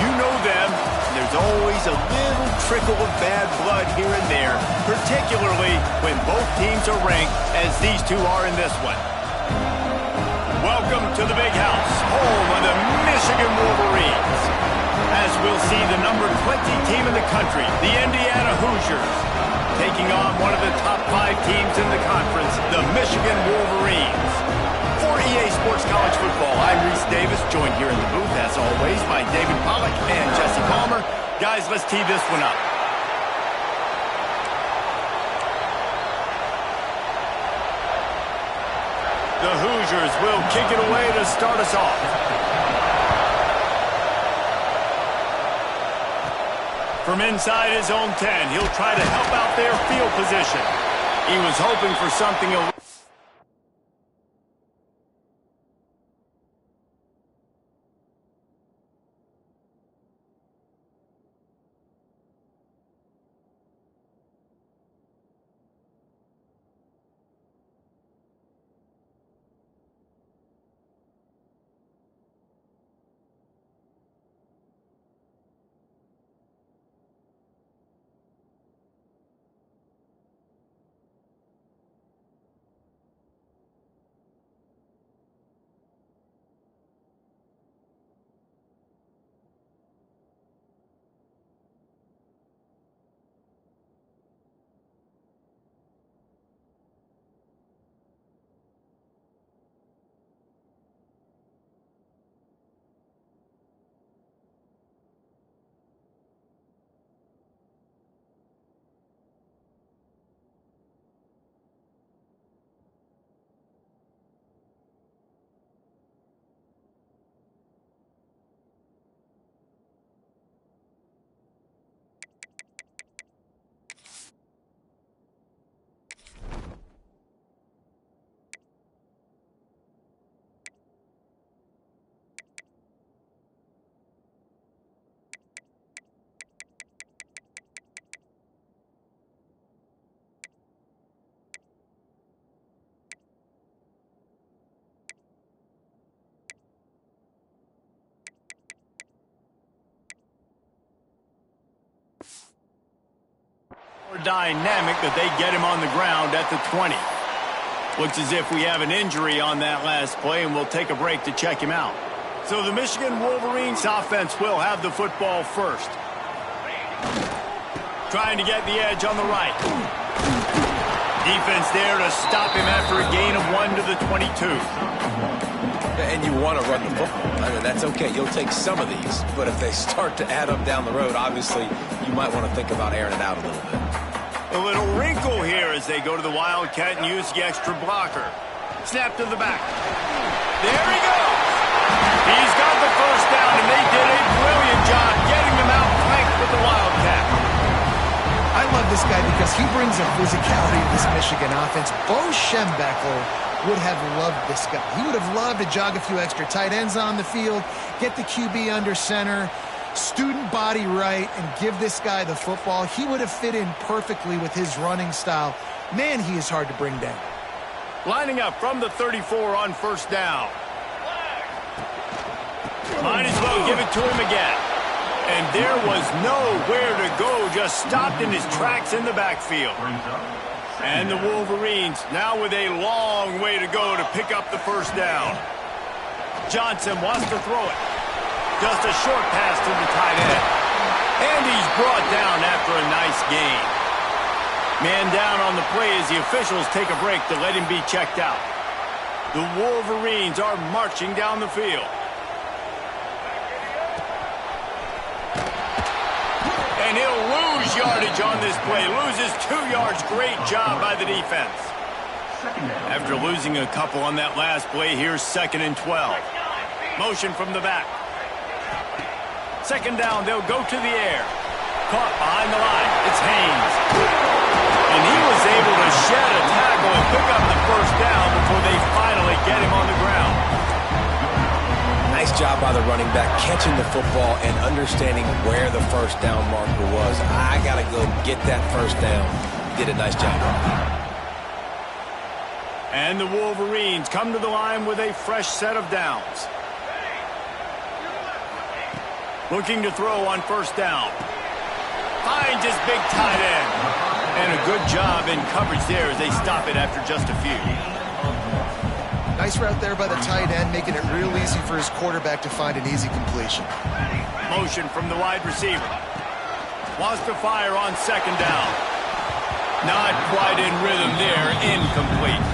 You know them. There's always a little trickle of bad blood here and there, particularly when both teams are ranked, as these two are in this one. Welcome to the Big House, home of the Michigan Wolverines. As we'll see the number 20 team in the country, the Indiana Hoosiers, taking on one of the top 5 teams in the conference, the Michigan Wolverines. For EA Sports College Football, I'm Reese Davis, joined here in the booth, as always, by David Pollack and Jesse Palmer. Guys, let's tee this one up. The Hoosiers will kick it away to start us off. From inside his own 10, he'll try to help out their field position. He was hoping for something a dynamic that they get him on the ground at the 20. Looks as if we have an injury on that last play, and we'll take a break to check him out. So the Michigan Wolverines offense will have the football first. Trying to get the edge on the right. Defense there to stop him after a gain of 1 to the 22. And you want to run the football. I mean, that's okay. You'll take some of these. But if they start to add up down the road, obviously, you might want to think about airing it out a little bit. A little wrinkle here as they go to the Wildcat and use the extra blocker. Snap to the back. There he goes. He's got the first down, and they did a brilliant job getting them out flanked with the Wildcat. I love this guy because he brings a physicality to this Michigan offense. Bo Schembechler would have loved this guy. He would have loved to jog a few extra tight ends on the field, get the QB under center, student body right, and give this guy the football. He would have fit in perfectly with his running style. Man, he is hard to bring down. Lining up from the 34 on first down. Might as well give it to him again. And there was nowhere to go, just stopped in his tracks in the backfield. And the Wolverines now with a long way to go to pick up the first down. Johnson wants to throw it. Just a short pass to the tight end. And he's brought down after a nice gain. Man down on the play as the officials take a break to let him be checked out. The Wolverines are marching down the field. And he'll lose yardage on this play. Loses 2 yards. Great job by the defense. After losing a couple on that last play, here's 2nd and 12. Motion from the back. Second down, they'll go to the air. Caught behind the line. It's Haynes. And he was able to shed a tackle and pick up the first down before they finally get him on the ground. Nice job by the running back, catching the football and understanding where the first down marker was. I got to go get that first down. Did a nice job. And the Wolverines come to the line with a fresh set of downs. Looking to throw on first down. Finds his big tight end. And a good job in coverage there as they stop it after just a few. Nice route there by the tight end, making it real easy for his quarterback to find an easy completion. Motion from the wide receiver. Wants to fire on second down. Not quite in rhythm there. Incomplete.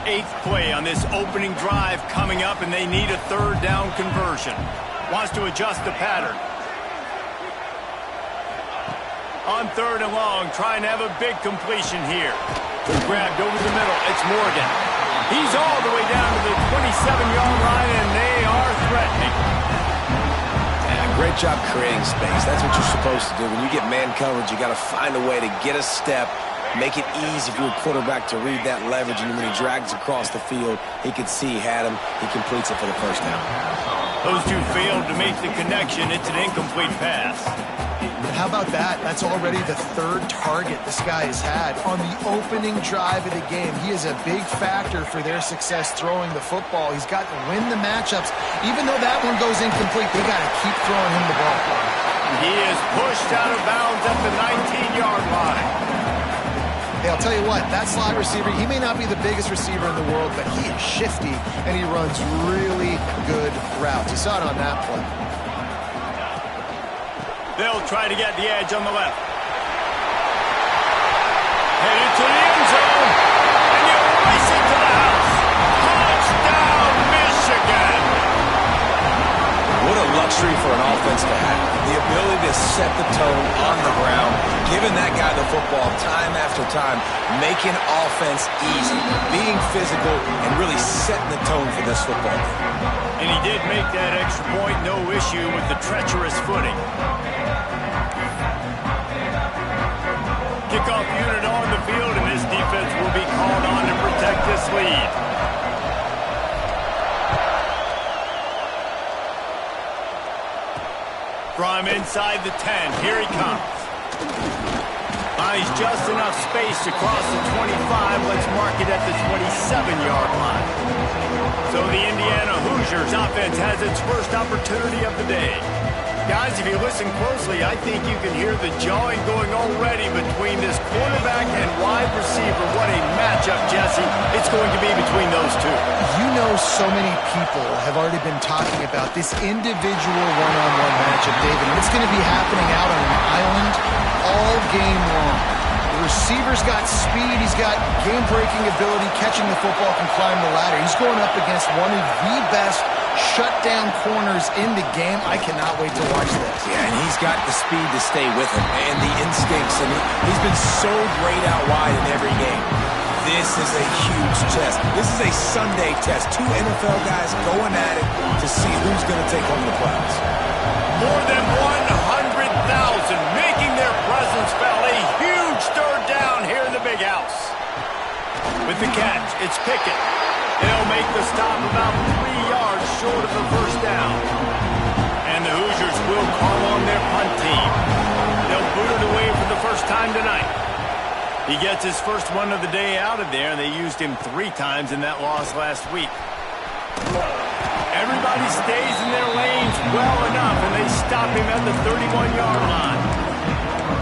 Eighth play on this opening drive coming up, and they need a third down conversion. Wants to adjust the pattern. On third and long, trying to have a big completion here. Grabbed over the middle. It's Morgan. He's all the way down to the 27-yard line, and they are threatening. Yeah, great job creating space. That's what you're supposed to do. When you get man coverage, you got to find a way to get a step, make it easy for your quarterback to read that leverage, and when he drags across the field, he can see he had him. He completes it for the first down. Those two failed to make the connection. It's an incomplete pass. How about that? That's already the third target this guy has had on the opening drive of the game. He is a big factor for their success throwing the football. He's got to win the matchups. Even though that one goes incomplete, they got to keep throwing him the ball. He is pushed out of bounds at the 19-yard line. Hey, I'll tell you what, that slot receiver, he may not be the biggest receiver in the world, but he is shifty, and he runs really good routes. You saw it on that play. They'll try to get the edge on the left. Headed to the end zone, and you race it to the house. Touchdown, Michigan! What a luxury for an offense to have. The ability to set the tone on the ground, giving that guy the football time after time, making offense easy, being physical, and really setting the tone for this football game. And he did make that extra point, no issue with the treacherous footing. Kickoff unit on the field, and this defense will be called on to protect this lead. From inside the 10, here he comes. He's just enough space to cross the 25. Let's mark it at the 27-yard line. So the Indiana Hoosiers offense has its first opportunity of the day. Guys, if you listen closely, I think you can hear the jawing going already between this quarterback and wide receiver. What a matchup, Jesse, it's going to be between those two. You know, so many people have already been talking about this individual one-on-one matchup, David, and it's going to be happening out on an island all game long. The receiver's got speed, he's got game-breaking ability, catching the football, can climb the ladder. He's going up against one of the best shutdown corners in the game. I cannot wait to watch this. Yeah, and he's got the speed to stay with him and the instincts, and he's been so great out wide in every game. This is a huge test. This is a Sunday test. Two NFL guys going at it to see who's going to take home the prize. More than 100,000 making their presence felt. A huge third down here in the big house. With the catch, it's Pickett. They'll make the stop about 3 yards short of the first down. And the Hoosiers will call on their punt team. They'll boot it away for the first time tonight. He gets his first one of the day out of there, and they used him 3 times in that loss last week. Everybody stays in their lanes well enough, and they stop him at the 31-yard line.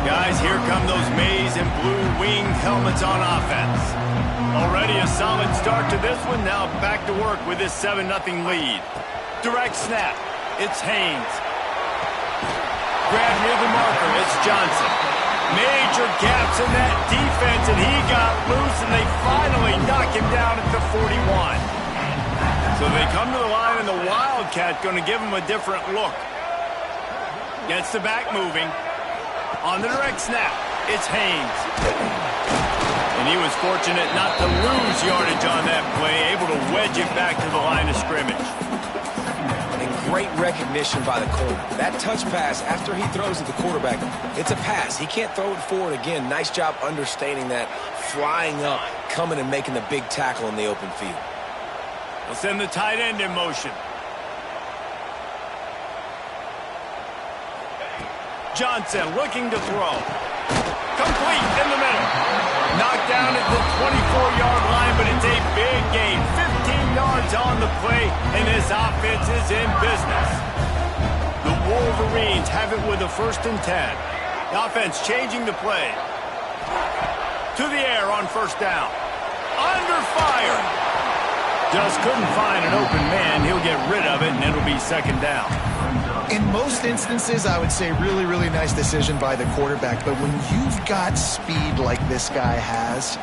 Guys, here come those maize and blue winged helmets on offense. Already a solid start to this one. Now back to work with this 7-0 lead. Direct snap. It's Haynes. Grab near the marker. It's Johnson. Major gaps in that defense, and he got loose, and they finally knock him down at the 41. So they come to the line, and the Wildcat going to give him a different look. Gets the back moving. On the direct snap, it's Haynes. And he was fortunate not to lose yardage on that play, able to wedge it back to the line of scrimmage. And great recognition by the corner. That touch pass after he throws at the quarterback, it's a pass. He can't throw it forward again. Nice job understanding that, flying up, coming and making the big tackle in the open field. They'll send the tight end in motion. Johnson looking to throw. Complete in the middle. Knocked down at the 24-yard line, but it's a big gain. 15 yards play, and this offense is in business. The Wolverines have it with a 1st and 10. The offense changing the play. To the air on 1st down. Under fire. Just couldn't find an open man. He'll get rid of it, and it'll be 2nd down. In most instances, I would say really, really nice decision by the quarterback. But when you've got speed like this guy has,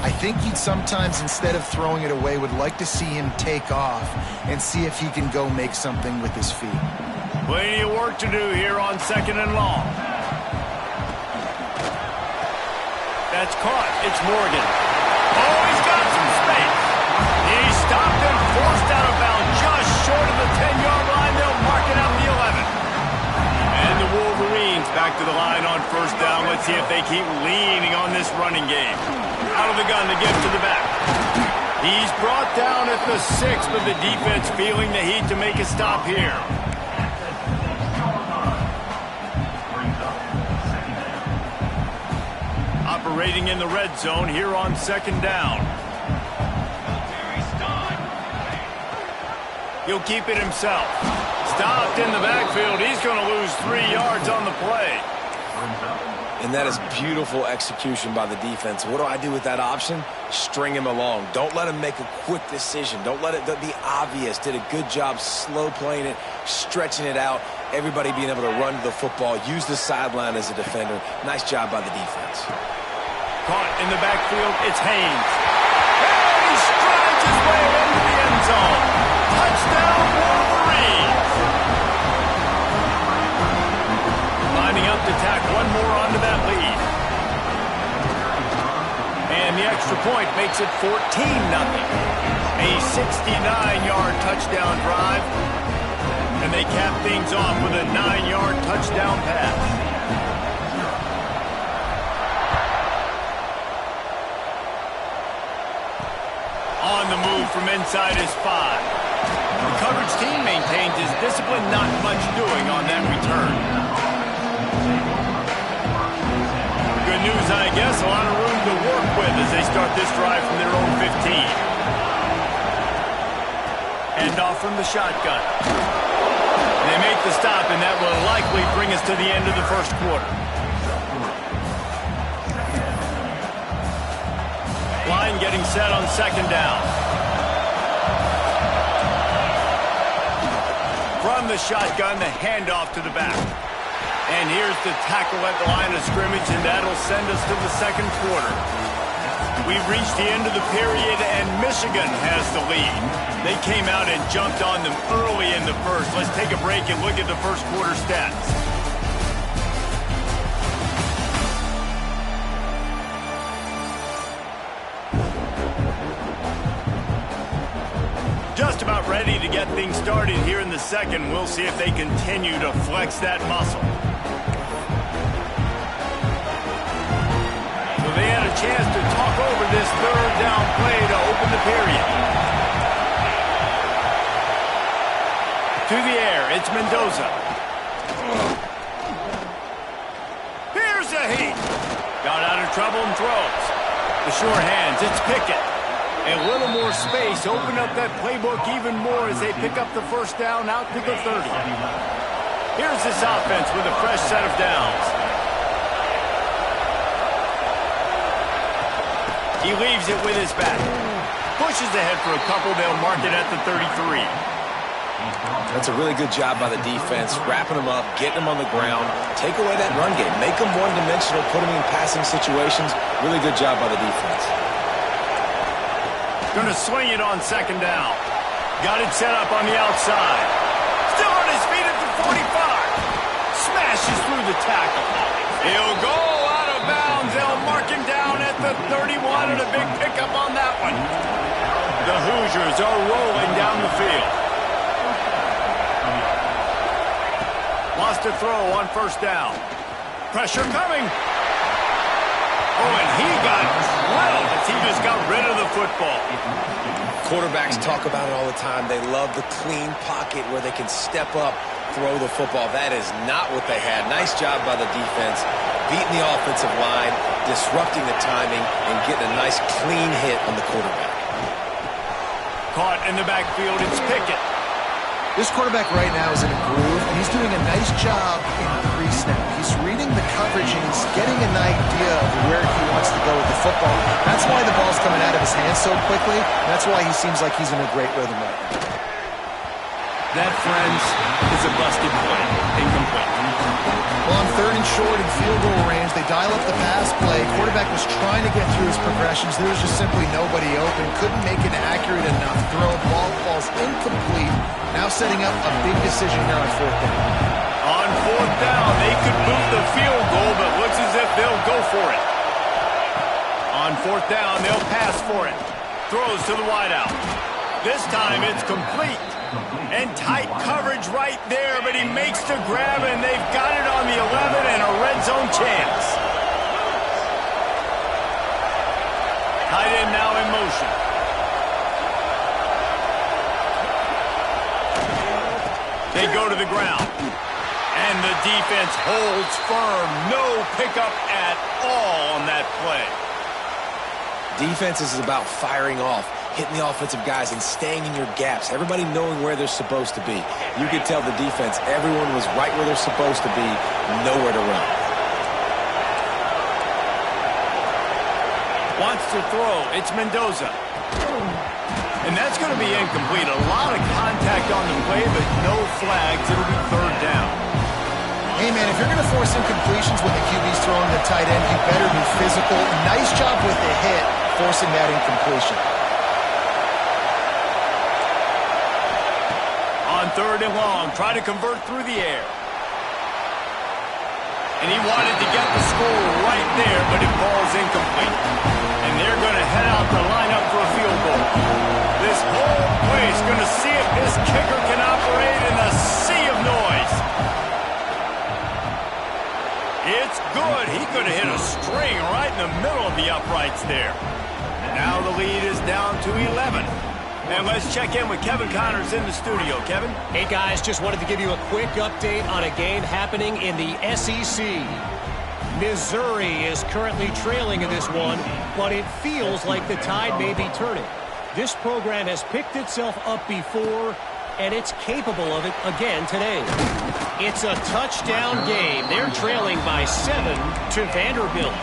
I think you'd sometimes, instead of throwing it away, would like to see him take off and see if he can go make something with his feet. Plenty of work to do here on 2nd and long. That's caught. It's Morgan. Oh, he's got some space. He's stopped and forced out of bounds just short of the 10-yard line. They'll mark it out the 11. And the Wolverines back to the line on 1st down. Let's see if they keep leaning on this running game. Out of the gun to give to the back. He's brought down at the 6, but the defense feeling the heat to make a stop here. Operating in the red zone here on 2nd down. He'll keep it himself. Stopped in the backfield. He's going to lose 3 yards on the play. And that is beautiful execution by the defense. What do I do with that option? String him along. Don't let him make a quick decision. Don't let it be obvious. Did a good job slow playing it, stretching it out. Everybody being able to run to the football, use the sideline as a defender. Nice job by the defense. Caught in the backfield, it's Haynes. And he strides his way into the end zone. Touchdown, Wolverines. Lining up to tack one more onto that lead. And the extra point makes it 14-0. A 69-yard touchdown drive. And they cap things off with a 9-yard touchdown pass. On the move from inside his 5. The coverage team maintains his discipline, not much doing on that return. Good news, I guess, a lot of room to work with as they start this drive from their own 15. Hand off from the shotgun. They make the stop, and that will likely bring us to the end of the 1st quarter. Line getting set on 2nd down. From the shotgun, the handoff to the back. And here's the tackle at the line of scrimmage, and that'll send us to the 2nd quarter. We've reached the end of the period, and Michigan has the lead. They came out and jumped on them early in the 1st. Let's take a break and look at the 1st quarter stats. Just about ready to get things started here in the 2nd. We'll see if they continue to flex that muscle. So they had a chance to talk over this 3rd down play to open the period. To the air, it's Mendoza. Here's a heat. Got out of trouble and throws. The short hands, it's Pickett. A little more space, open up that playbook even more as they pick up the 1st down out to the 30. Here's this offense with a fresh set of downs. He leaves it with his back. Pushes ahead for a couple, they'll mark it at the 33. That's a really good job by the defense, wrapping them up, getting them on the ground, take away that run game, make them one-dimensional, put them in passing situations. Really good job by the defense. Going to swing it on 2nd down. Got it set up on the outside. Still on his feet at the 45. Smashes through the tackle. He'll go out of bounds. They'll mark him down at the 31 and a big pickup on that one. The Hoosiers are rolling down the field. Lost a throw on 1st down. Pressure coming. Oh, and he got drilled as he just got rid of the football. Quarterbacks talk about it all the time. They love the clean pocket where they can step up, throw the football. That is not what they had. Nice job by the defense, beating the offensive line, disrupting the timing, and getting a nice clean hit on the quarterback. caught in the backfield. It's Pickett. This quarterback right now is in a groove, and he's doing a nice job in pre-snap. He's reading the coverage, and he's getting an idea of where he wants to go with the football. That's why the ball's coming out of his hands so quickly. That's why he seems like he's in a great rhythm right now. That, friends, is a busted play. Incomplete. Well, on 3rd and short in field goal range, they dial up the pass play. Quarterback was trying to get through his progressions. There was just simply nobody open. Couldn't make an accurate enough throw. Ball falls incomplete. Now setting up a big decision here on 4th down. On 4th down, they could move the field goal, but looks as if they'll go for it. On 4th down, they'll pass for it. Throws to the wideout. This time it's complete. And tight coverage right there, but he makes the grab, and they've got it on the 11 and a red zone chance. Tight end now in motion. They go to the ground. And the defense holds firm. No pickup at all on that play. Defense is about firing off, hitting the offensive guys and staying in your gaps. Everybody knowing where they're supposed to be. You could tell the defense, everyone was right where they're supposed to be, nowhere to run. Wants to throw. It's Mendoza. And that's going to be incomplete. A lot of contact on the play, but no flags. It'll be 3rd down. Hey, man, if you're going to force incompletions when the QB's throwing the tight end, you better be physical. Nice job with the hit, forcing that incompletion. On 3rd and long, try to convert through the air. And he wanted to get the score right there, but it falls incomplete. And they're going to head out to line up for a field goal. This whole place is going to see if this kicker can operate in a sea of noise. It's good. He could have hit a string right in the middle of the uprights there. Now the lead is down to 11. And let's check in with Kevin Connors in the studio. Kevin? Hey, guys, just wanted to give you a quick update on a game happening in the SEC. Missouri is currently trailing in this one, but it feels like the tide may be turning. This program has picked itself up before, and it's capable of it again today. It's a touchdown game. They're trailing by 7 to Vanderbilt.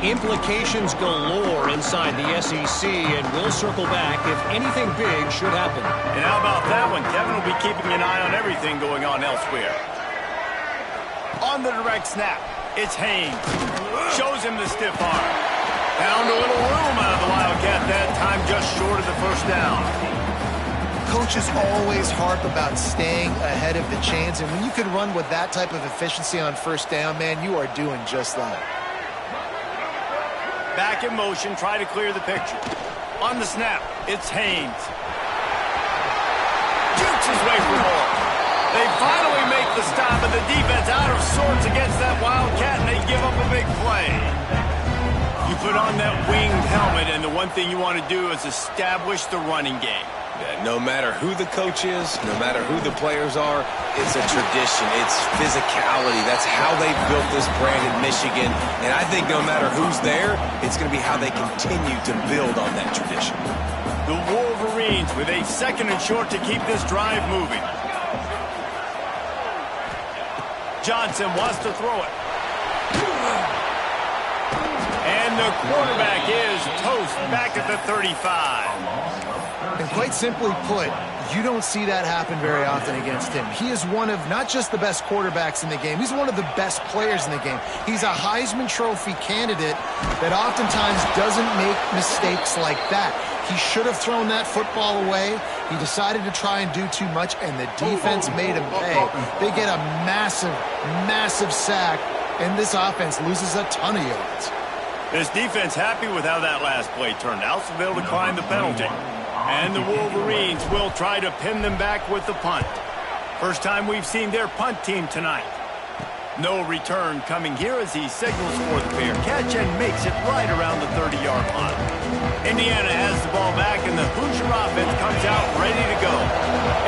Implications galore inside the SEC, and we'll circle back if anything big should happen. And how about that one? Kevin will be keeping an eye on everything going on elsewhere. On the direct snap, it's Haynes. Shows him the stiff arm. Found a little room out of the Wildcat that time, just short of the 1st down. Coaches always harp about staying ahead of the chains, and when you can run with that type of efficiency on 1st down, man, you are doing just that. Back in motion, try to clear the picture. On the snap, it's Haynes. Jukes his way for more. They finally make the stop, and the defense out of sorts against that Wildcat, and they give up a big play. You put on that winged helmet, and the one thing you want to do is establish the running game. Yeah, no matter who the coach is, no matter who the players are, it's a tradition. It's physicality. That's how they built this brand in Michigan. And I think no matter who's there, it's going to be how they continue to build on that tradition. The Wolverines with a 2nd and short to keep this drive moving. Johnson wants to throw it. And the quarterback is toast back at the 35. And quite simply put, you don't see that happen very often against him. He is one of not just the best quarterbacks in the game, he's one of the best players in the game. He's a Heisman Trophy candidate that oftentimes doesn't make mistakes like that. He should have thrown that football away. He decided to try and do too much, and the defense made him pay. They get a massive, massive sack, and this offense loses a ton of yards. This defense happy with how that last play turned out, so they'll decline the penalty. And the Wolverines will try to pin them back with the punt. First time we've seen their punt team tonight. No return coming here as he signals for the fair catch and makes it right around the 30-yard line. Indiana has the ball back, and the Hoosier offense comes out ready to go.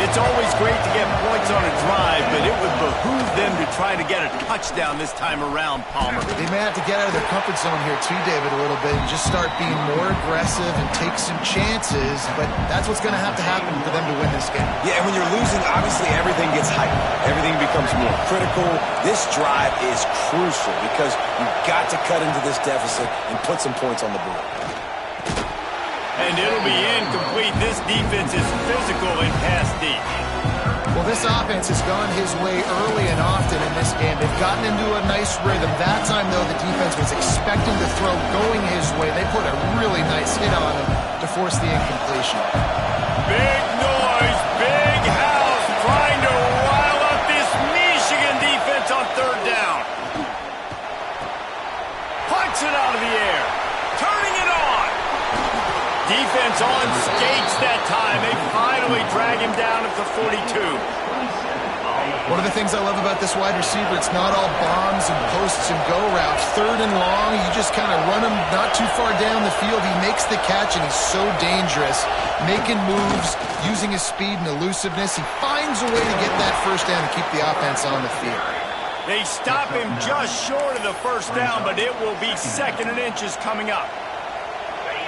It's It's always great to get points on a drive, but it would behoove them to try to get a touchdown this time around, Palmer. They may have to get out of their comfort zone here too, David, a little bit and just start being more aggressive and take some chances, but that's what's going to happen for them to win this game. Yeah, and when you're losing, obviously everything gets hyped. Everything becomes more critical. This drive is crucial because you've got to cut into this deficit and put some points on the board. And it'll be incomplete. This defense is physical and pass deep. Well, this offense has gone his way early and often in this game. They've gotten into a nice rhythm. That time, though, the defense was expecting the throw going his way. They put a really nice hit on him to force the incompletion. Big noise, big house, trying to rile up this Michigan defense on third down. Punts it out of the air, turning it on. Defense on skates that time. They finally drag him down at the 42. One of the things I love about this wide receiver, it's not all bombs and posts and go routes. Third and long, you just kind of run him not too far down the field. He makes the catch, and he's so dangerous, making moves, using his speed and elusiveness. He finds a way to get that first down and keep the offense on the field. They stop him just short of the first down, but it will be 2nd and inches coming up.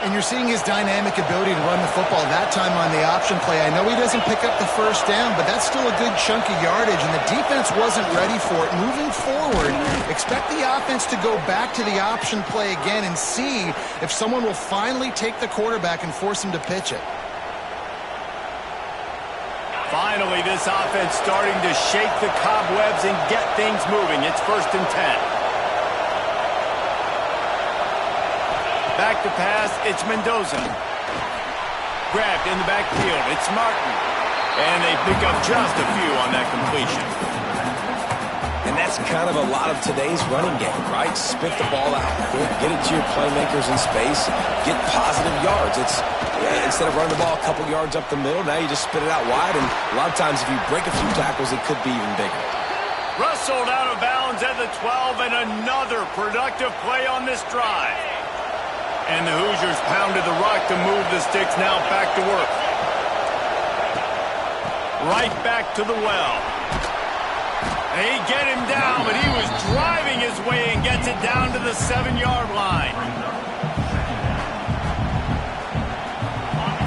And you're seeing his dynamic ability to run the football that time on the option play. I know he doesn't pick up the first down, but that's still a good chunk of yardage, and the defense wasn't ready for it. Moving forward, expect the offense to go back to the option play again and see if someone will finally take the quarterback and force him to pitch it. Finally, this offense starting to shake the cobwebs and get things moving. It's 1st and 10. Back to pass, it's Mendoza. Grabbed in the backfield, it's Martin. And they pick up just a few on that completion. And that's kind of a lot of today's running game, right? Spit the ball out, get it to your playmakers in space, get positive yards. It's instead of running the ball a couple yards up the middle, now you just spit it out wide, and a lot of times if you break a few tackles, it could be even bigger. Rustled out of bounds at the 12, and another productive play on this drive. And the Hoosiers pounded the rock to move the sticks. Now back to work. Right back to the well. They get him down, but he was driving his way and gets it down to the 7-yard line.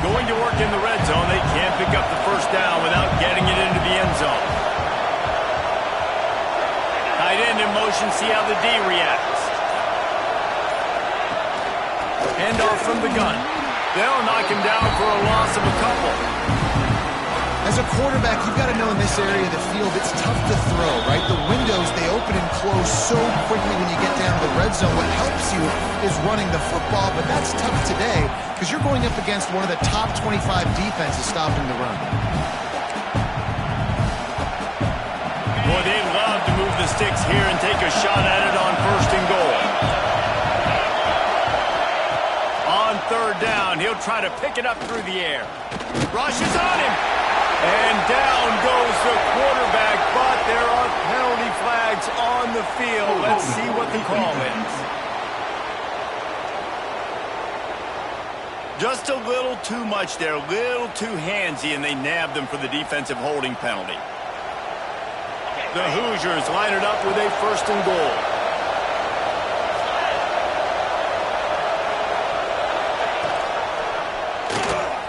Going to work in the red zone. They can't pick up the first down without getting it into the end zone. Tight end in motion. See how the D reacts. Handoff from the gun. They'll knock him down for a loss of a couple. As a quarterback, you've got to know in this area of the field, it's tough to throw, right? The windows, they open and close so quickly when you get down to the red zone. What helps you is running the football, but that's tough today because you're going up against one of the top 25 defenses stopping the run. Boy, they'd love to move the sticks here and take a shot at it on 1st and goal. On 3rd down, he'll try to pick it up through the air. Rushes on him. And down goes the quarterback, but there are penalty flags on the field. Let's see what the call is. Just a little too much there, a little too handsy, and they nabbed them for the defensive holding penalty. The Hoosiers line it up with a 1st and goal.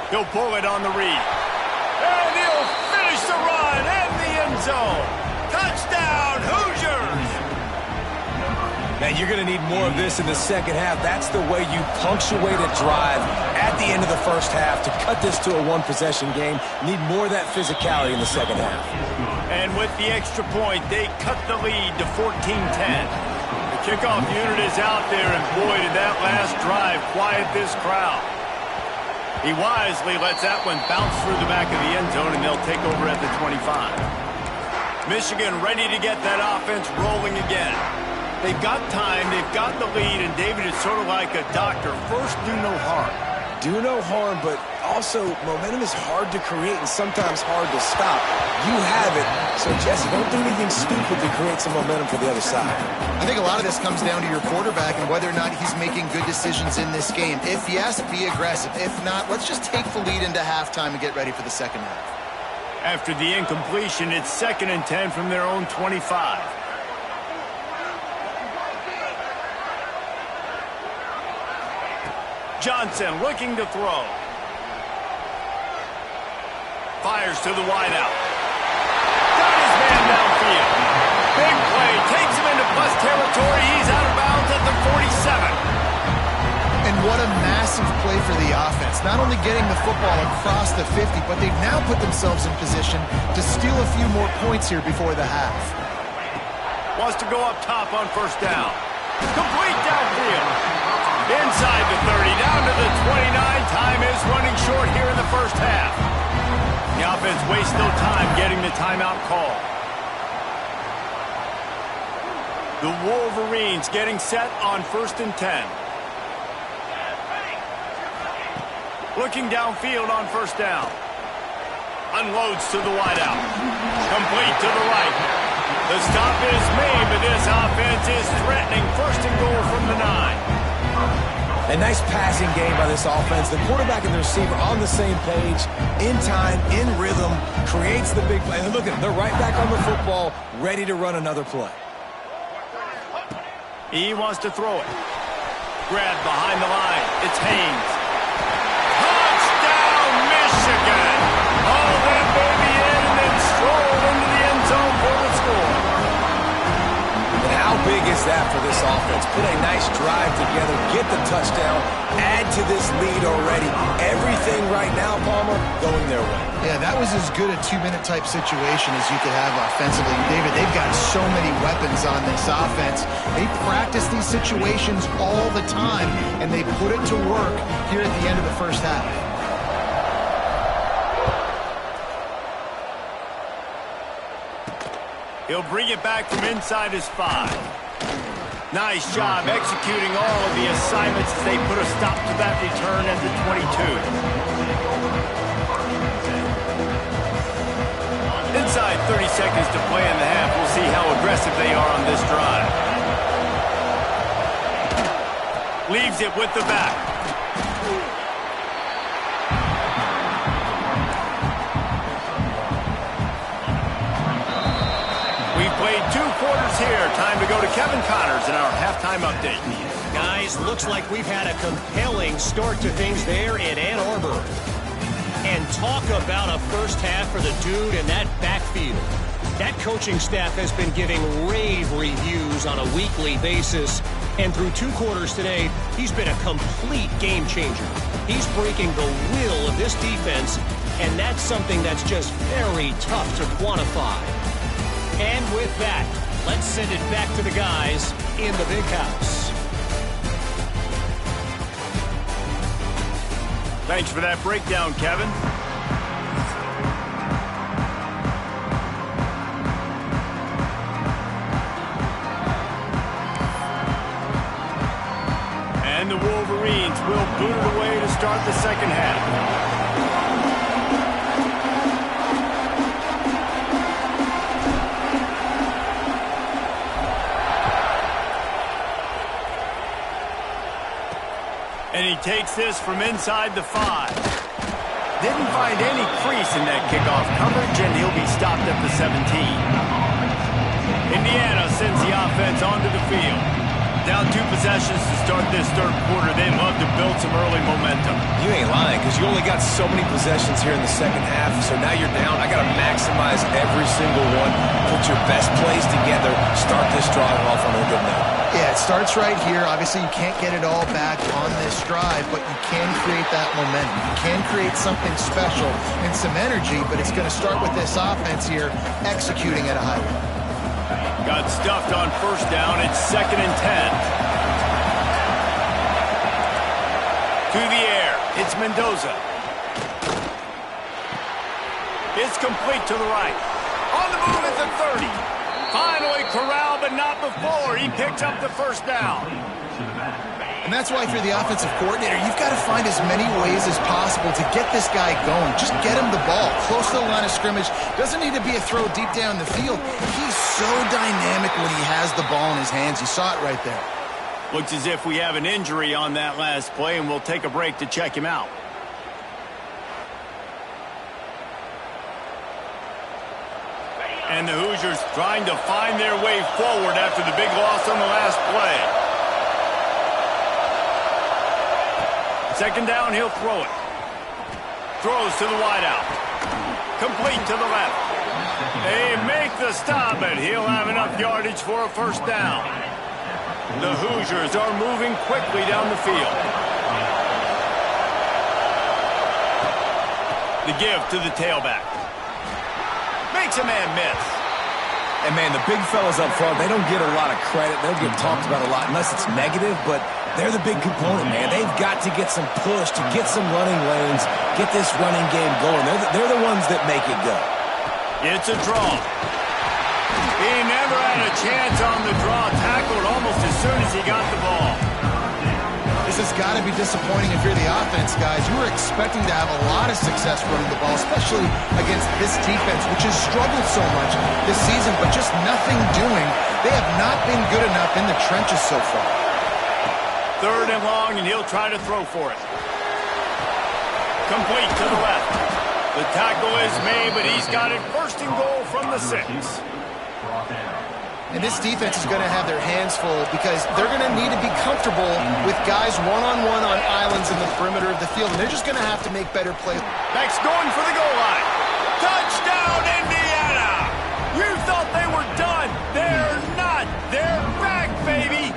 He'll pull it on the read. And he'll finish the run in the end zone. Touchdown, Hoosiers! Man, you're going to need more of this in the second half. That's the way you punctuate a drive at the end of the first half to cut this to a one-possession game. Need more of that physicality in the second half. And with the extra point, they cut the lead to 14-10. The kickoff unit is out there, and boy, did that last drive quiet this crowd. He wisely lets that one bounce through the back of the end zone, and they'll take over at the 25. Michigan ready to get that offense rolling again. They've got time, they've got the lead, and David is sort of like a doctor. First, do no harm. Do no harm, but also momentum is hard to create and sometimes hard to stop. You have it, so Jesse, don't do anything stupid to create some momentum for the other side. I think a lot of this comes down to your quarterback and whether or not he's making good decisions in this game. If yes, be aggressive. If not, let's just take the lead into halftime and get ready for the second half. After the incompletion, it's 2nd and 10 from their own 25. Johnson looking to throw. Fires to the wideout. Got his man downfield. Big play. Takes him into plus territory. He's out of bounds at the 47. And what a massive play for the offense. Not only getting the football across the 50, but they've now put themselves in position to steal a few more points here before the half. Wants to go up top on 1st down. Complete downfield. Inside the 30, down to the 29. Time is running short here in the 1st half. The offense wastes no time getting the timeout call. The Wolverines getting set on 1st and 10. Looking downfield on 1st down. Unloads to the wideout. Complete to the right. The stop is made, but this offense is threatening 1st and goal from the 9. A nice passing game by this offense. The quarterback and the receiver on the same page, in time, in rhythm, creates the big play. And look at them, they're right back on the football, ready to run another play. He wants to throw it. Grabbed behind the line. It's Haynes. Touchdown, Michigan! Haul that baby in and then stroll into the end zone for the score. And how big is that for this offense? Put a nice drive together, get the touchdown, add to this lead already. Everything right now, Palmer, going their way. Yeah, that was as good a 2-minute type situation as you could have offensively. David, they've got so many weapons on this offense. They practice these situations all the time, and they put it to work here at the end of the 1st half. He'll bring it back from inside his 5. Nice job executing all of the assignments as they put a stop to that return at the 22. Inside 30 seconds to play in the half. We'll see how aggressive they are on this drive. Leaves it with the back. We've played 2 quarters here. Time to go to Kevin Connors in our halftime update. Guys, looks like we've had a compelling start to things there in Ann Arbor. And talk about a 1st half for the dude in that backfield. That coaching staff has been giving rave reviews on a weekly basis. And through 2 quarters today, he's been a complete game changer. He's breaking the will of this defense, and that's something that's just very tough to quantify. And with that, let's send it back to the guys in the big house. Thanks for that breakdown, Kevin. And the Wolverines will boot it away to start the 2nd half. And he takes this from inside the 5. Didn't find any crease in that kickoff coverage, and he'll be stopped at the 17. Indiana sends the offense onto the field. Down 2 possessions to start this 3rd quarter. They'd love to build some early momentum. You ain't lying, because you only got so many possessions here in the 2nd half, so now you're down. I got to maximize every single one. Put your best plays together. Start this drive off on a good note. Yeah, it starts right here. Obviously, you can't get it all back on this drive, but you can create that momentum. You can create something special and some energy, but it's going to start with this offense here executing at a high level. Got stuffed on 1st down. It's 2nd and 10. To the air. It's Mendoza. It's complete to the right. On the move at the 30. Finally corralled, but not before. He picks up the 1st down. And that's why, if you're the offensive coordinator, you've got to find as many ways as possible to get this guy going. Just get him the ball close to the line of scrimmage. Doesn't need to be a throw deep down the field. He's so dynamic when he has the ball in his hands. You saw it right there. Looks as if we have an injury on that last play, and we'll take a break to check him out. And the Hoosiers trying to find their way forward after the big loss on the last play. Second down, he'll throw it. Throws to the wideout. Complete to the left. They make the stop, and he'll have enough yardage for a first down. The Hoosiers are moving quickly down the field. The give to the tailback. Makes a man miss. And, man, the big fellas up front, they don't get a lot of credit. They don't get talked about a lot unless it's negative, but they're the big component, man. They've got to get some push, to get some running lanes, get this running game going. They're the ones that make it go. It's a draw. He never had a chance on the draw. Tackled almost as soon as he got the ball. This has got to be disappointing if you're the offense, guys. You were expecting to have a lot of success running the ball, especially against this defense, which has struggled so much this season, but just nothing doing. They have not been good enough in the trenches so far. Third and long, and he'll try to throw for it. Complete to the left. The tackle is made, but he's got it first and goal from the 6. And this defense is going to have their hands full because they're going to need to be comfortable with guys one-on-one on islands in the perimeter of the field, and they're just going to have to make better plays. Backs going for the goal line. Touchdown, Indiana! You thought they were done. They're not. They're back, baby!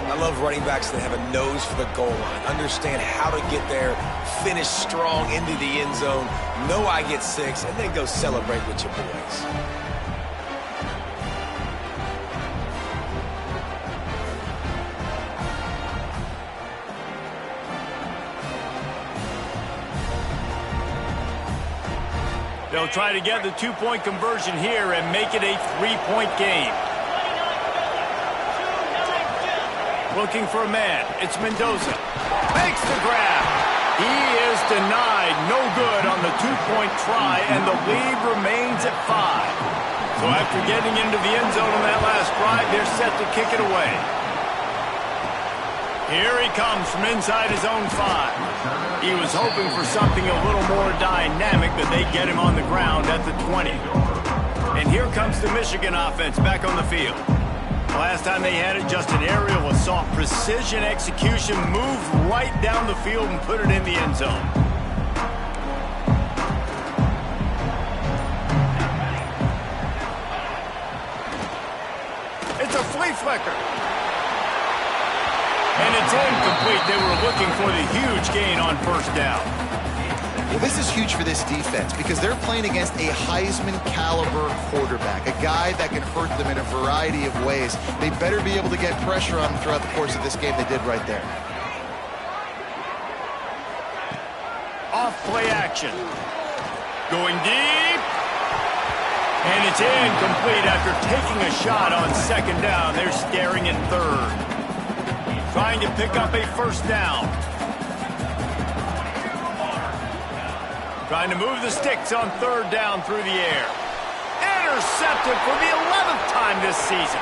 I love running backs that have a nose for the goal line, understand how to get there, finish strong into the end zone, know I get 6, and then go celebrate with your boys. They'll try to get the 2-point conversion here and make it a 3-point game. Looking for a man. It's Mendoza. Makes the grab. He is denied. No good on the 2-point try, and the lead remains at 5. So after getting into the end zone on that last drive, they're set to kick it away. Here he comes from inside his own 5. He was hoping for something a little more dynamic, but they get him on the ground at the 20. And here comes the Michigan offense back on the field. Last time they had it, just an aerial assault. Precision execution, moved right down the field and put it in the end zone. It's a flea flicker. And it's incomplete. They were looking for the huge gain on first down. Well, this is huge for this defense because they're playing against a Heisman-caliber quarterback, a guy that can hurt them in a variety of ways. They better be able to get pressure on him throughout the course of this game. They did right there. Off play action. Going deep. And it's incomplete after taking a shot on second down. They're staring at third. Trying to pick up a first down. Trying to move the sticks on third down through the air. Intercepted for the 11th time this season.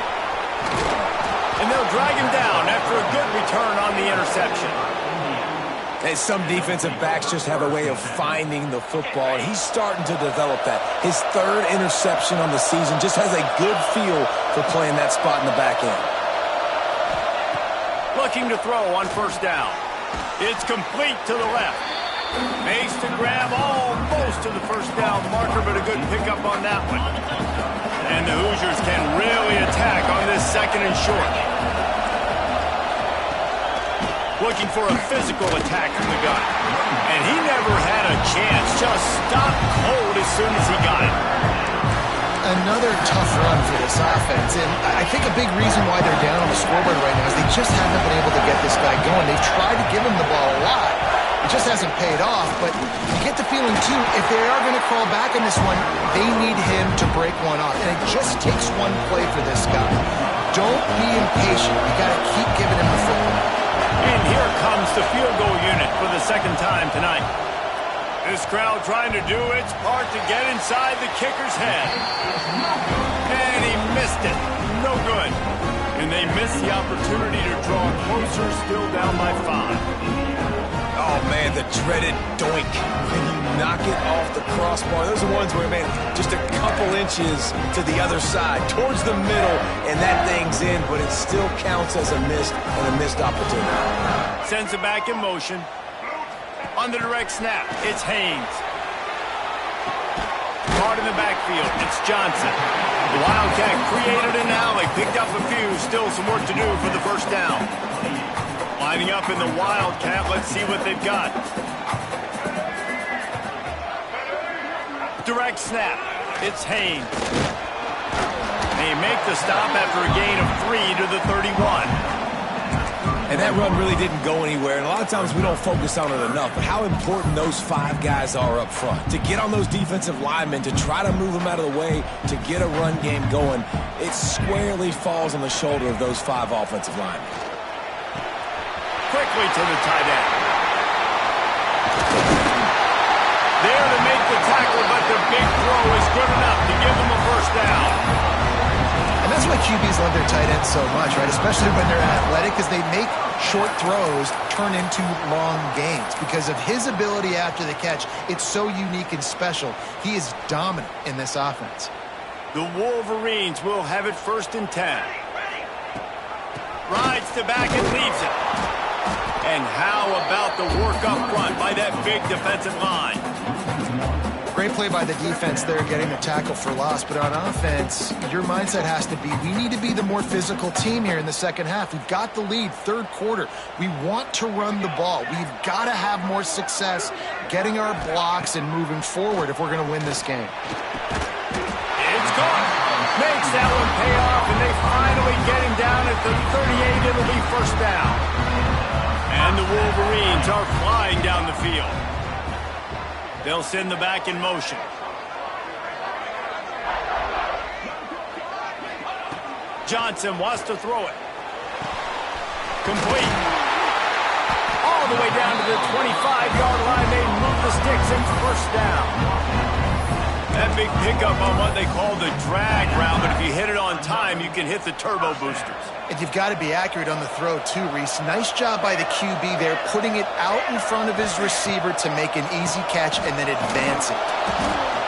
And they'll drag him down after a good return on the interception. And some defensive backs just have a way of finding the football, and he's starting to develop that. His 3rd interception on the season, just has a good feel for playing that spot in the back end. Looking to throw on first down. It's complete to the left. Makes the grab almost to the first down marker, but a good pickup on that one. And the Hoosiers can really attack on this 2nd and short. Looking for a physical attack from the gun. And he never had a chance. Just stopped cold as soon as he got it. Another tough run for this offense, and I think a big reason why they're down on the scoreboard right now is they just haven't been able to get this guy going. They've tried to give him the ball a lot. It just hasn't paid off, but you get the feeling, too, if they are going to crawl back in this one, they need him to break one off, and it just takes one play for this guy. Don't be impatient. You got to keep giving him the football. And here comes the field goal unit for the 2nd time tonight. This crowd trying to do its part to get inside the kicker's head. And he missed it. No good. And they missed the opportunity to draw closer, still down by 5. Oh, Oh, man, the dreaded doink. When you knock it off the crossbar, those are ones where, man, just a couple inches to the other side, towards the middle, and that thing's in, but it still counts as a missed and a missed opportunity. Sends it back in motion. On the direct snap, it's Haynes. Caught in the backfield, it's Johnson. The Wildcat created an alley, picked up a few, still some work to do for the first down. Lining up in the Wildcat, let's see what they've got. Direct snap, it's Haynes. They make the stop after a gain of 3 to the 31. And that run really didn't go anywhere, and a lot of times we don't focus on it enough, but how important those 5 guys are up front. To get on those defensive linemen, to try to move them out of the way, to get a run game going, it squarely falls on the shoulder of those 5 offensive linemen. Quickly to the tight end. There to make the tackle, but the big throw is good enough to give them a first down. And that's why QBs love their tight ends so much, right? Especially when they're athletic, because they make short throws turn into long gains. Because of his ability after the catch, it's so unique and special. He is dominant in this offense. The Wolverines will have it 1st and 10. Rides to back and leaves it. And how about the work up front by that big defensive line? Great play by the defense there, getting the tackle for loss. But on offense, your mindset has to be, we need to be the more physical team here in the second half. We've got the lead, 3rd quarter. We want to run the ball. We've got to have more success getting our blocks and moving forward if we're going to win this game. It's gone. Makes that one pay off, and they finally get him down at the 38. It'll be first down. And the Wolverines are flying down the field. They'll send the back in motion. Johnson wants to throw it. Complete. All the way down to the 25-yard line. They move the sticks and first down. That big pickup on what they call the drag route, but if you hit it on time, you can hit the turbo boosters. And you've got to be accurate on the throw, too, Reese. Nice job by the QB there, putting it out in front of his receiver to make an easy catch and then advance it.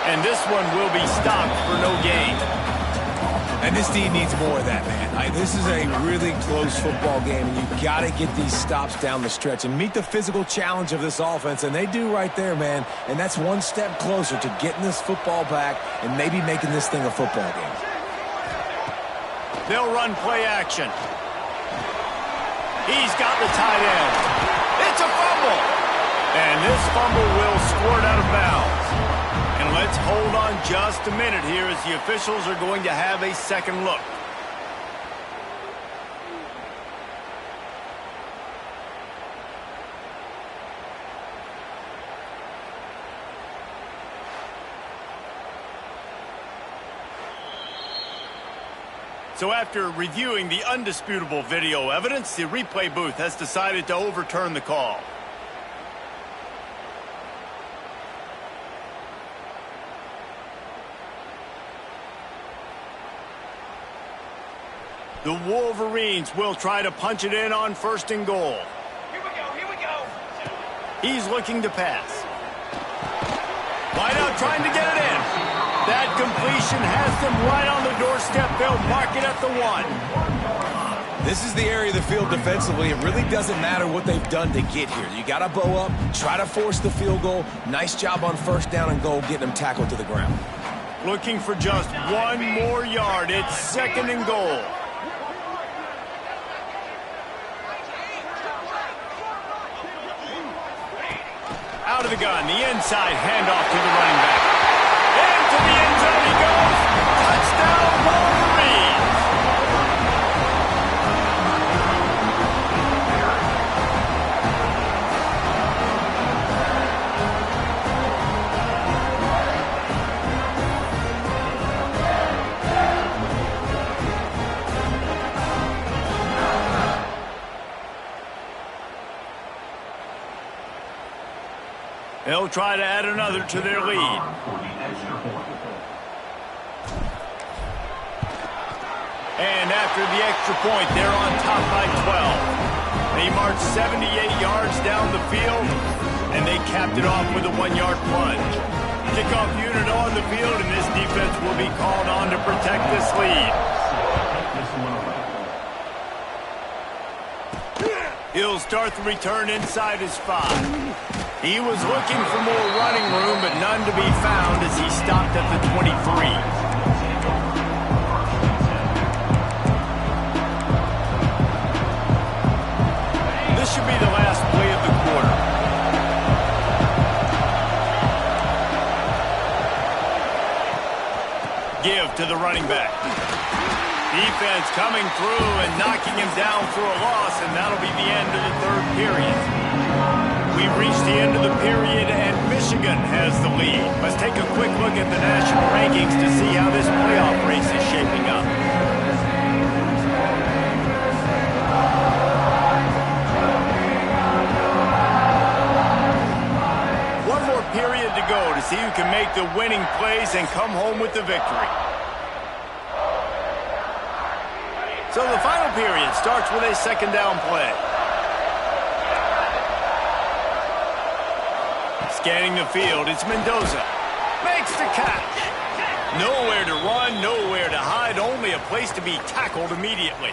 And this one will be stopped for no gain. And this team needs more of that, man. This is a really close football game, and you've got to get these stops down the stretch and meet the physical challenge of this offense, and they do right there, man. And that's one step closer to getting this football back and maybe making this thing a football game. They'll run play action. He's got the tight end. It's a fumble. And this fumble will squirt out of bounds. And let's hold on just a minute here as the officials are going to have a second look. So after reviewing the undisputable video evidence, the replay booth has decided to overturn the call. The Wolverines will try to punch it in on 1st and goal. Here we go. He's looking to pass. Wide out trying to get it in. That completion has them right on the doorstep. They'll mark it at the 1. This is the area of the field defensively. It really doesn't matter what they've done to get here. You got to bow up, try to force the field goal. Nice job on 1st down and goal, getting them tackled to the ground. Looking for just 1 more yard. It's 2nd and goal. Out of the gun, the inside handoff to the running back. Into the end zone he goes. Touchdown, Wolverines. They'll try to add another to their lead. And after the extra point, they're on top by 12. He marched 78 yards down the field, and they capped it off with a 1-yard plunge. Kickoff unit on the field, and this defense will be called on to protect this lead. He'll start the return inside his 5. He was looking for more running room, but none to be found as he stopped at the 23. This should be the last play of the quarter. Give to the running back. Defense coming through and knocking him down for a loss, and that'll be the end of the third period. We've reached the end of the period, and Michigan has the lead. Let's take a quick look at the national rankings to see how this playoff race is shaping up. One more period to go to see who can make the winning plays and come home with the victory. So the final period starts with a second down play. Scanning the field, it's Mendoza. Makes the catch. Nowhere to run, nowhere to hide, only a place to be tackled immediately.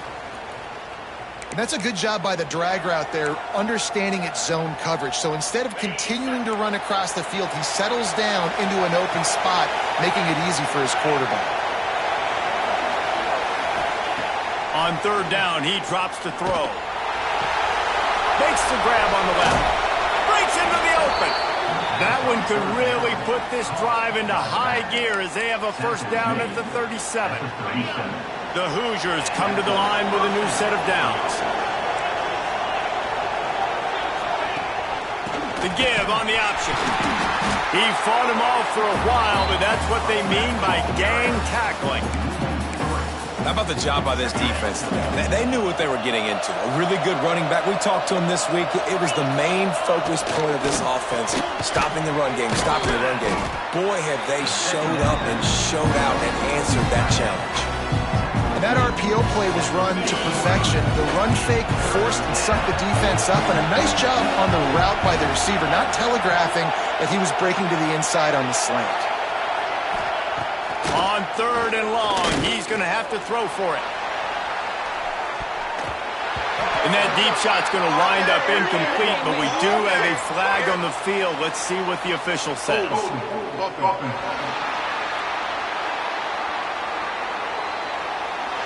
And that's a good job by the drag route there, understanding its zone coverage. So instead of continuing to run across the field, he settles down into an open spot, making it easy for his quarterback. On third down, he drops to throw. Makes the grab on the left. Breaks into the open. That one could really put this drive into high gear as they have a first down at the 37. The Hoosiers come to the line with a new set of downs. The give on the option. He fought him off for a while, but that's what they mean by gang tackling. How about the job by this defense today? They knew what they were getting into. A really good running back. We talked to him this week. It was the main focus point of this offense. Stopping the run game, stopping the run game. Boy, have they showed up and showed out and answered that challenge. And that RPO play was run to perfection. The run fake forced and sucked the defense up, and a nice job on the route by the receiver, not telegraphing that he was breaking to the inside on the slant. On third and long, he's going to have to throw for it. And that deep shot's going to wind up incomplete, but we do have a flag on the field. Let's see what the official says.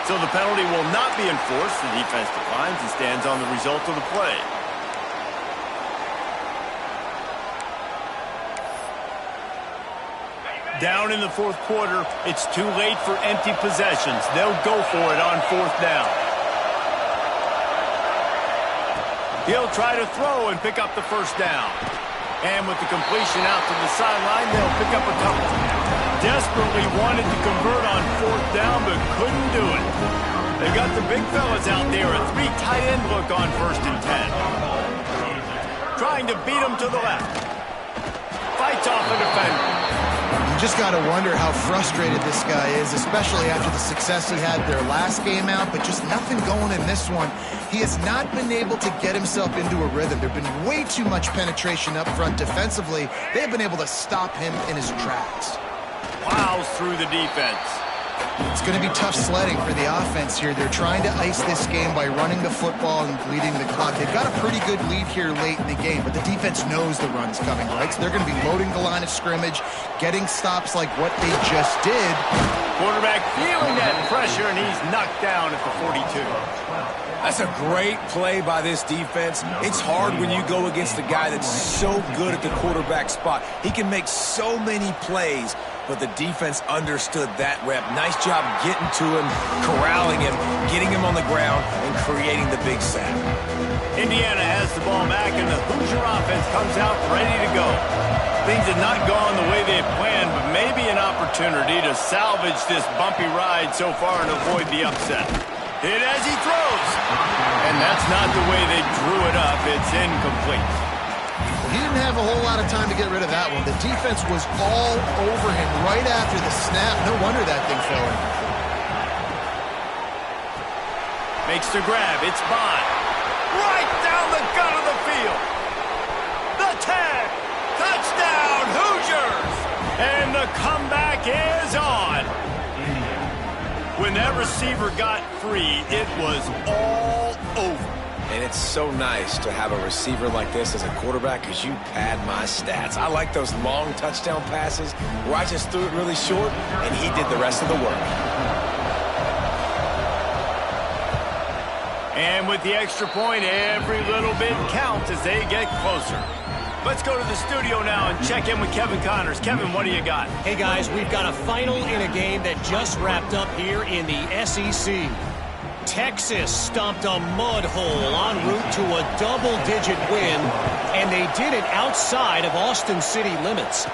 So the penalty will not be enforced. The defense declines and stands on the result of the play. Down in the fourth quarter, it's too late for empty possessions. They'll go for it on fourth down. He'll try to throw and pick up the first down. And with the completion out to the sideline, they'll pick up a couple. Desperately wanted to convert on fourth down, but couldn't do it. They've got the big fellas out there, a 3 tight end look on 1st and 10. Trying to beat him to the left. Fights off a defender. You just got to wonder how frustrated this guy is, especially after the success he had their last game out, but just nothing going in this one. He has not been able to get himself into a rhythm. There have been way too much penetration up front defensively. They have been able to stop him in his tracks. Plows through the defense. It's going to be tough sledding for the offense here. They're trying to ice this game by running the football and bleeding the clock. They've got a pretty good lead here late in the game, but the defense knows the run's coming, right? So they're going to be loading the line of scrimmage, getting stops like what they just did. Quarterback feeling that pressure, and he's knocked down at the 42. That's a great play by this defense. It's hard when you go against a guy that's so good at the quarterback spot. He can make so many plays, but the defense understood that rep. Nice job getting to him, corralling him, getting him on the ground, and creating the big sack. Indiana has the ball back, and the Hoosier offense comes out ready to go. Things have not gone the way they had planned, but maybe an opportunity to salvage this bumpy ride so far and avoid the upset. Hit as he throws. And that's not the way they drew it up. It's incomplete. He didn't have a whole lot of time to get rid of that one. The defense was all over him right after the snap. No wonder that thing fell in. Makes the grab. It's Bond. right down the gut of the field. The tag. Touchdown, Hoosiers. And the comeback is on. When that receiver got free, it was all over. And it's so nice to have a receiver like this as a quarterback because you pad my stats. I like those long touchdown passes where I just threw it really short and he did the rest of the work. And with the extra point, every little bit counts as they get closer. Let's go to the studio now and check in with Kevin Connors. Kevin, what do you got? Hey, guys, we've got a final in a game that just wrapped up here in the SEC. Texas stomped a mud hole en route to a double-digit win, and they did it outside of Austin city limits.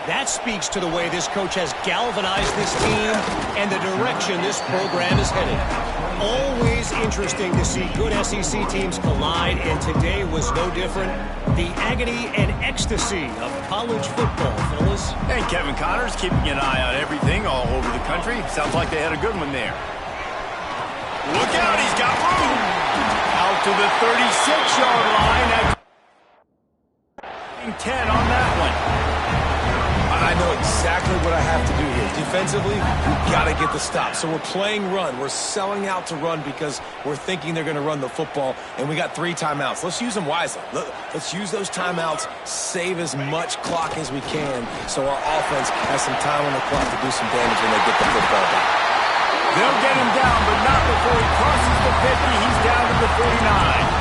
That speaks to the way this coach has galvanized this team and the direction this program is headed. Always interesting to see good SEC teams collide, and today was no different. The agony and ecstasy of college football, fellas. And Kevin Connors keeping an eye on everything all over the country. Sounds like they had a good one there. Look out, he's got room. Out to the 36-yard line. 10 on that one. I know exactly what I have to do here. Defensively, we've got to get the stop. So we're playing run. We're selling out to run because we're thinking they're going to run the football, and we got 3 timeouts. Let's use them wisely. Let's use those timeouts, save as much clock as we can so our offense has some time on the clock to do some damage when they get the football back. They'll get him down, but not before he crosses the 50. He's down to the 49.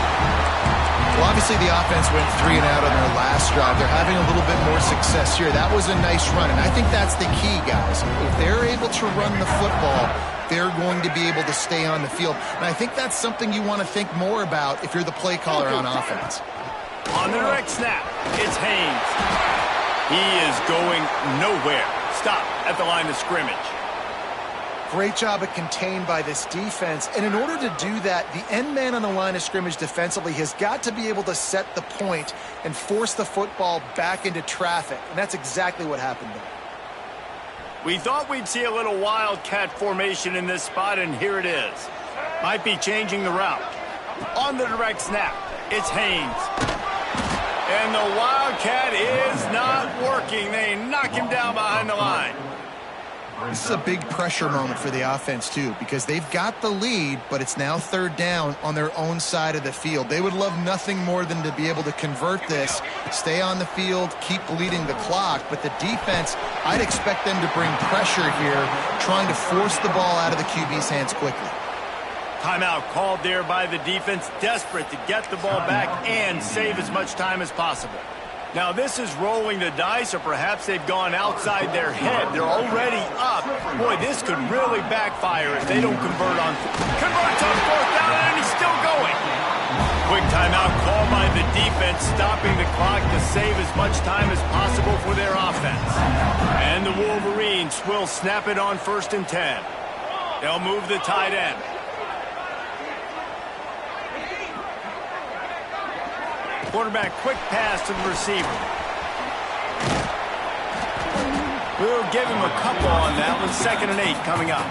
Well, obviously the offense went 3 and out on their last drive. They're having a little bit more success here. That was a nice run, and I think that's the key, guys. If they're able to run the football, they're going to be able to stay on the field. And I think that's something you want to think more about if you're the play caller on offense. On the direct snap, it's Haynes. He is going nowhere. Stop at the line of scrimmage. Great job at contained by this defense. And in order to do that, the end man on the line of scrimmage defensively has got to be able to set the point and force the football back into traffic. And that's exactly what happened there. We thought we'd see a little wildcat formation in this spot, and here it is. Might be changing the route. On the direct snap, it's Haynes. And the wildcat is not working. They knock him down behind the line. This is a big pressure moment for the offense, too, because they've got the lead, but it's now 3rd down on their own side of the field. They would love nothing more than to be able to convert this, stay on the field, keep bleeding the clock. But the defense, I'd expect them to bring pressure here, trying to force the ball out of the QB's hands quickly. Timeout called there by the defense, desperate to get the ball back and save as much time as possible. Now, this is rolling the dice, or perhaps they've gone outside their head. They're already up. Boy, this could really backfire if they don't convert on. Converts on 4th down, and he's still going. Quick timeout called by the defense, stopping the clock to save as much time as possible for their offense. And the Wolverines will snap it on 1st and 10. They'll move the tight end. Quarterback, quick pass to the receiver. We'll give him a couple on that one. 2nd and 8 coming up.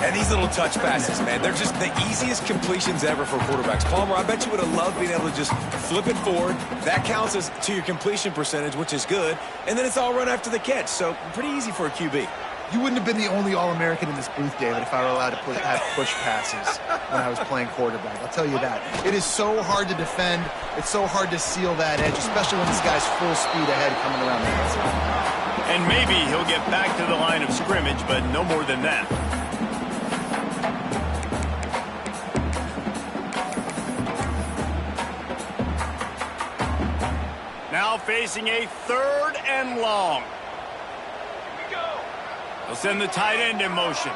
And these little touch passes, man, they're just the easiest completions ever for quarterbacks. Palmer, I bet you would have loved being able to just flip it forward. That counts as to your completion percentage, which is good. And then it's all run after the catch. So pretty easy for a QB. You wouldn't have been the only All-American in this booth, David, if I were allowed to have push passes when I was playing quarterback. I'll tell you that. It is so hard to defend. It's so hard to seal that edge, especially when this guy's full speed ahead coming around the outside. And maybe he'll get back to the line of scrimmage, but no more than that. Now facing a 3rd and long. They'll send the tight end in motion.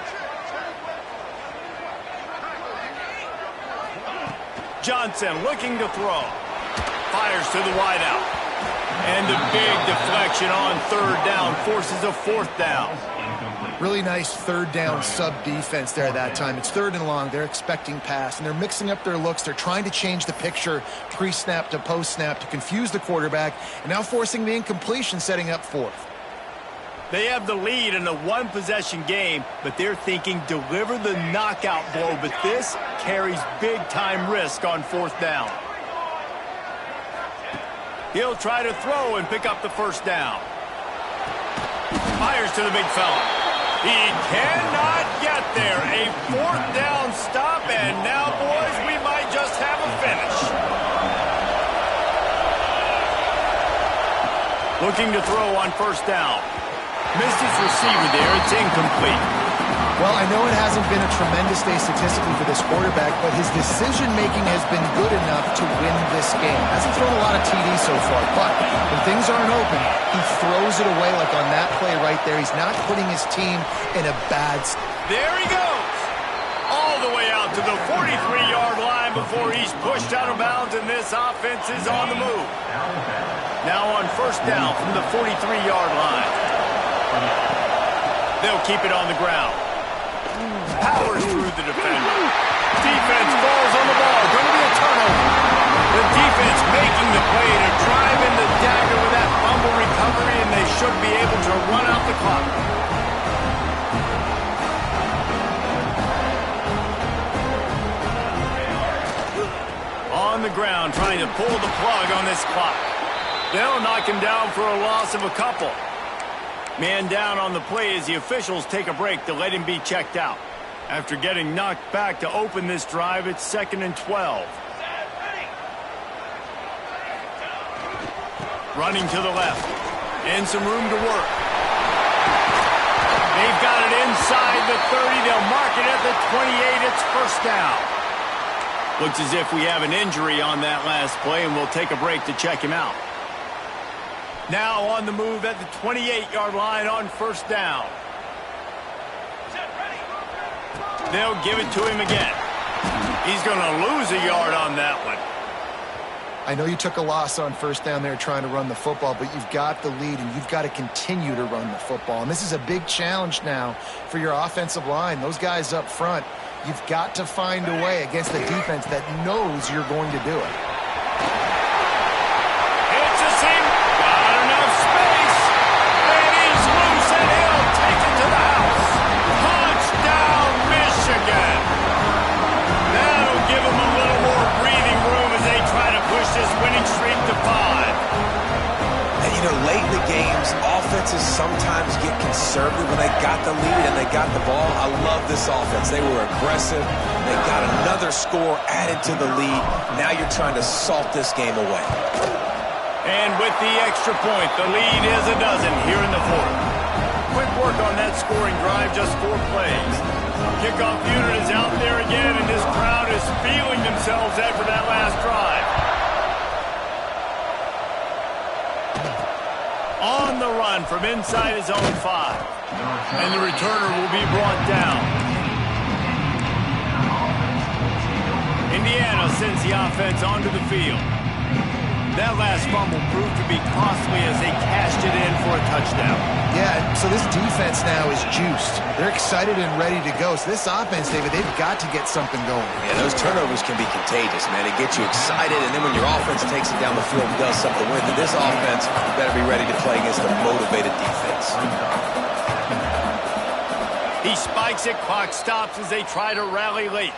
Johnson looking to throw. Fires to the wideout. And a big deflection on 3rd down forces a 4th down. Really nice 3rd down sub-defense there that time. It's 3rd and long. They're expecting pass, and they're mixing up their looks. They're trying to change the picture pre-snap to post-snap to confuse the quarterback, and now forcing the incompletion, setting up 4th. They have the lead in a one-possession game, but they're thinking deliver the knockout blow, but this carries big-time risk on fourth down. He'll try to throw and pick up the first down. Fires to the big fella. He cannot get there. A fourth down stop, and now, boys, we might just have a finish. Looking to throw on first down. Missed his receiver there. It's incomplete. Well, I know it hasn't been a tremendous day statistically for this quarterback, but his decision-making has been good enough to win this game. Hasn't thrown a lot of TDs so far, but when things aren't open, he throws it away like on that play right there. He's not putting his team in a bad state. There he goes. All the way out to the 43-yard line before he's pushed out of bounds, and this offense is on the move. Now on first down from the 43-yard line. They'll keep it on the ground. Powers through the defender. Defense falls on the ball. Going to be a turnover. The defense making the play to drive in the dagger with that fumble recovery, and they should be able to run out the clock. On the ground, trying to pull the plug on this clock. They'll knock him down for a loss of a couple. Man down on the play as the officials take a break to let him be checked out. After getting knocked back to open this drive, it's 2nd and 12. Running to the left. And some room to work. They've got it inside the 30. They'll mark it at the 28. It's first down. Looks as if we have an injury on that last play, and we'll take a break to check him out. Now on the move at the 28-yard line on first down. They'll give it to him again. He's going to lose a yard on that one. I know you took a loss on first down there trying to run the football, but you've got the lead, and you've got to continue to run the football. And this is a big challenge now for your offensive line. Those guys up front, you've got to find a way against the defense that knows you're going to do it. Late in the games, offenses sometimes get conservative when they got the lead and they got the ball. I love this offense. They were aggressive. They got another score added to the lead. Now you're trying to salt this game away. And with the extra point, the lead is a dozen here in the fourth. Quick work on that scoring drive, just 4 plays. Kickoff unit is out there again, and this crowd is feeling themselves after that last drive. On the run from inside his own 5. And the returner will be brought down. Indiana sends the offense onto the field. That last fumble proved to be costly as they cashed it in for a touchdown. Yeah, so this defense now is juiced. They're excited and ready to go. So this offense, David, they've got to get something going. Yeah, those turnovers can be contagious, man. It gets you excited, and then when your offense takes it down the field and does something with it, this offense better be ready to play against a motivated defense. He spikes it, clock stops as they try to rally late.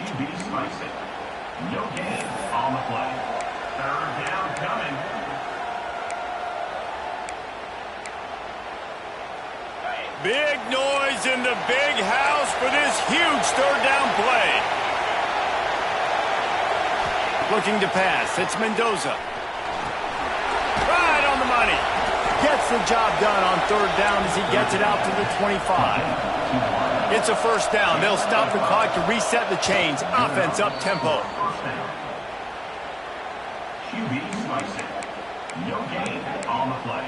No gain on the play. Third down coming. Big noise in the big house for this huge third down play. Looking to pass. It's Mendoza. Right on the money. Gets the job done on third down as he gets it out to the 25. It's a first down. They'll stop the clock to reset the chains. Offense up tempo. QB slicing. No gain on the play.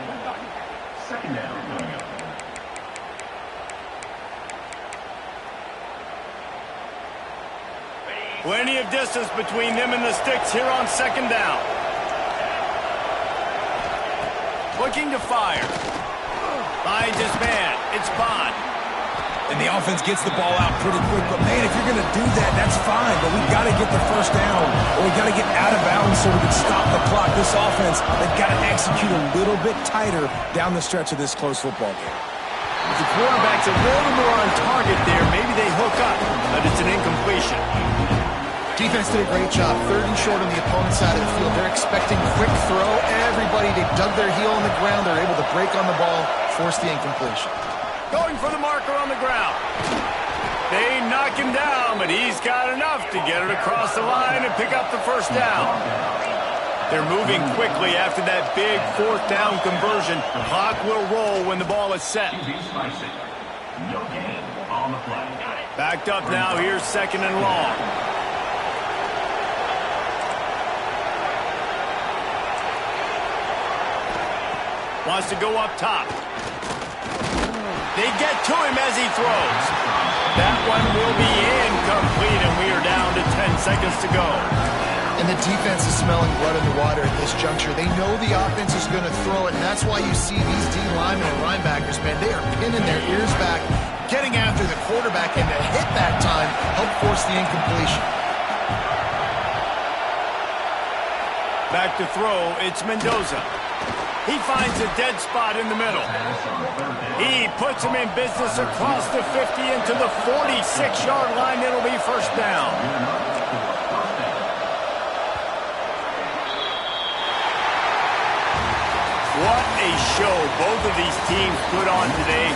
Second down coming up. Plenty of distance between them and the sticks here on second down. Looking to fire. Finds his man. It's Bond. And the offense gets the ball out pretty quick. But, man, if you're going to do that, that's fine. But we've got to get the first down, or we've got to get out of bounds so we can stop the clock. This offense, they've got to execute a little bit tighter down the stretch of this close football game. If the quarterback's a little more on target there, maybe they hook up, but it's an incompletion. Defense did a great job. 3rd and short on the opponent's side of the field. They're expecting quick throw. Everybody, they dug their heel on the ground. They're able to break on the ball, force the incompletion. Going for the marker on the ground. They knock him down, but he's got enough to get it across the line and pick up the first down. They're moving quickly after that big 4th down conversion. Clock will roll when the ball is set. No gain on the play. Backed up now. Here's 2nd and long. Wants to go up top. They get to him as he throws. That one will be incomplete, and we are down to 10 seconds to go. And the defense is smelling blood in the water at this juncture. They know the offense is going to throw it, and that's why you see these D linemen and linebackers, man, they are pinning their ears back, getting after the quarterback, and to hit that time, help force the incompletion. Back to throw, it's Mendoza. He finds a dead spot in the middle. He puts him in business across the 50 into the 46-yard line. It'll be first down. What a show both of these teams put on today.